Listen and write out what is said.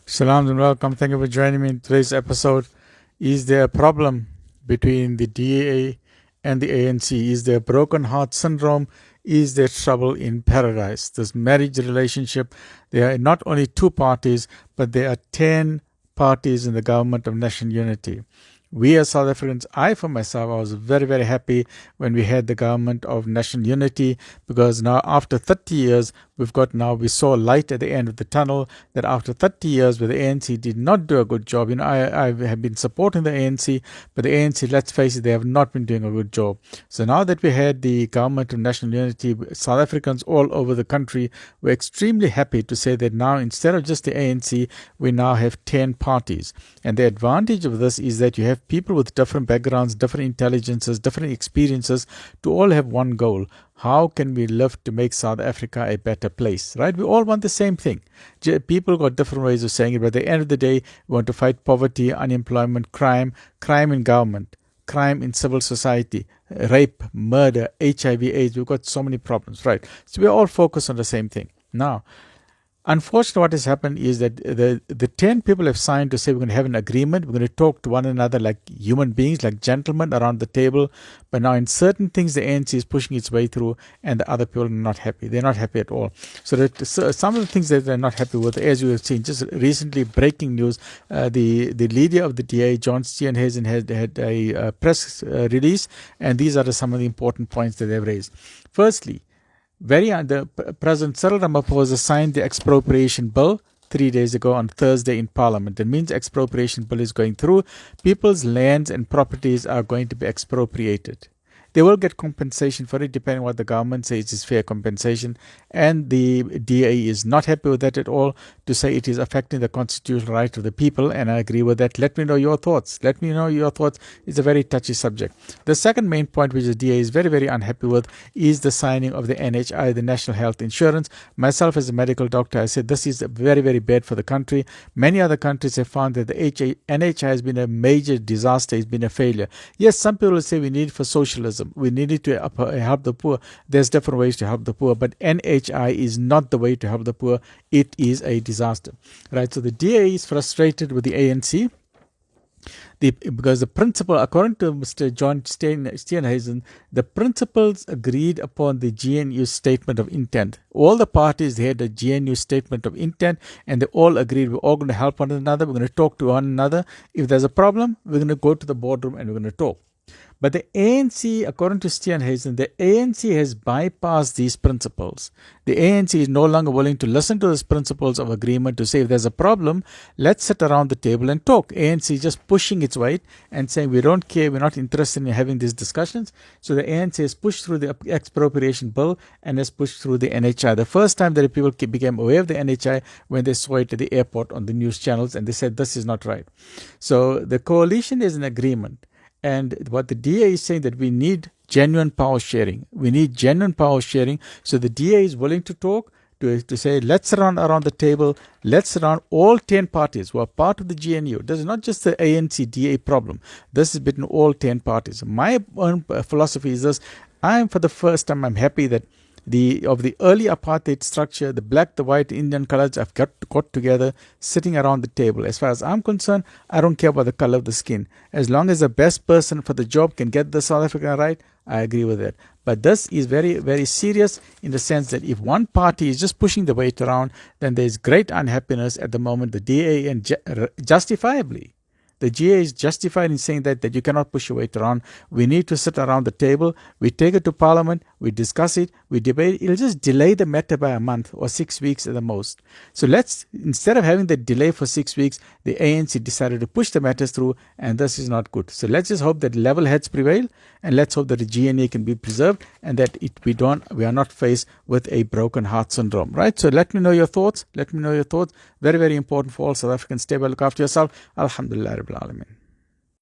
Salam and welcome. Thank you for joining me in today's episode. Is there a problem between the DA and the ANC? Is there broken heart syndrome? Is there trouble in paradise? This marriage relationship, there are not only two parties, but there are 10 parties in the government of national unity. We as South Africans, I for myself, I was very, very happy when we had the government of national unity, because now after 30 years, we saw light at the end of the tunnel, that after 30 years where the ANC did not do a good job. I have been supporting the ANC, but the ANC, let's face it, they have not been doing a good job. So now that we had the government of national unity, South Africans all over the country were extremely happy to say that now instead of just the ANC, we now have 10 parties. And the advantage of this is that you have people with different backgrounds, different intelligences, different experiences to all have one goal. How can we live to make South Africa a better place, right? We all want the same thing. People got different ways of saying it, but at the end of the day, we want to fight poverty, unemployment, crime in government, crime in civil society, rape, murder, HIV, AIDS. We've got so many problems, right? So we're all focused on the same thing. Now, unfortunately, what has happened is that the 10 people have signed to say we're going to have an agreement. We're going to talk to one another like human beings, like gentlemen around the table. But now in certain things, the ANC is pushing its way through and the other people are not happy. They're not happy at all. So some of the things that they're not happy with, as you have seen, just recently breaking news, the leader of the DA, John Steenhuisen, had a press release. And these are some of the important points that they've raised. Firstly, the President Cyril Ramaphosa signed the expropriation bill 3 days ago on Thursday in Parliament. That means expropriation bill is going through. People's lands and properties are going to be expropriated. They will get compensation for it, depending on what the government says is fair compensation. And the DA is not happy with that at all, to say it is affecting the constitutional right of the people. And I agree with that. Let me know your thoughts. Let me know your thoughts. It's a very touchy subject. The second main point, which the DA is very, very unhappy with, is the signing of the NHI, the National Health Insurance. Myself, as a medical doctor, I said this is very, very bad for the country. Many other countries have found that the NHI has been a major disaster. It's been a failure. Yes, some people will say we need it for socialism. We need it to help the poor. There's different ways to help the poor, but NHI is not the way to help the poor. It is a disaster, right? So the DA is frustrated with the ANC because the principle, according to Mr. John Steenhuisen, the principals agreed upon the GNU statement of intent. All the parties had a GNU statement of intent, and they all agreed we're all going to help one another. We're going to talk to one another. If there's a problem, we're going to go to the boardroom and we're going to talk. But the ANC, according to Steenhuisen, the ANC has bypassed these principles. The ANC is no longer willing to listen to these principles of agreement to say if there's a problem, let's sit around the table and talk. ANC is just pushing its weight and saying we don't care, we're not interested in having these discussions. So the ANC has pushed through the expropriation bill and has pushed through the NHI. The first time that people became aware of the NHI when they saw it at the airport on the news channels, and they said this is not right. So the coalition is an agreement. And what the DA is saying, that we need genuine power sharing. We need genuine power sharing. So the DA is willing to talk, to say, let's sit around the table. Let's sit around all 10 parties who are part of the GNU. This is not just the ANC-DA problem. This is between all 10 parties. My own philosophy is this. For the first time, I'm happy that of the early apartheid structure, the black, the white, Indian colors have got together, sitting around the table. As far as I'm concerned, I don't care about the color of the skin. As long as the best person for the job can get the South African right, I agree with that. But this is very, very serious in the sense that if one party is just pushing the weight around, then there's great unhappiness at the moment. The DA, and justifiably, the GA is justified in saying that you cannot push your weight around. We need to sit around the table. We take it to Parliament. We discuss it. We debate. It'll just delay the matter by a month or 6 weeks at the most. So instead of having the delay for 6 weeks, the ANC decided to push the matters through, and this is not good. So let's just hope that level heads prevail, and let's hope that the GNA can be preserved, and that we are not faced with a broken heart syndrome, right? So let me know your thoughts. Let me know your thoughts. Very, very important for all South Africans. Stay well, look after yourself. Alhamdulillah Rabbil Alamin.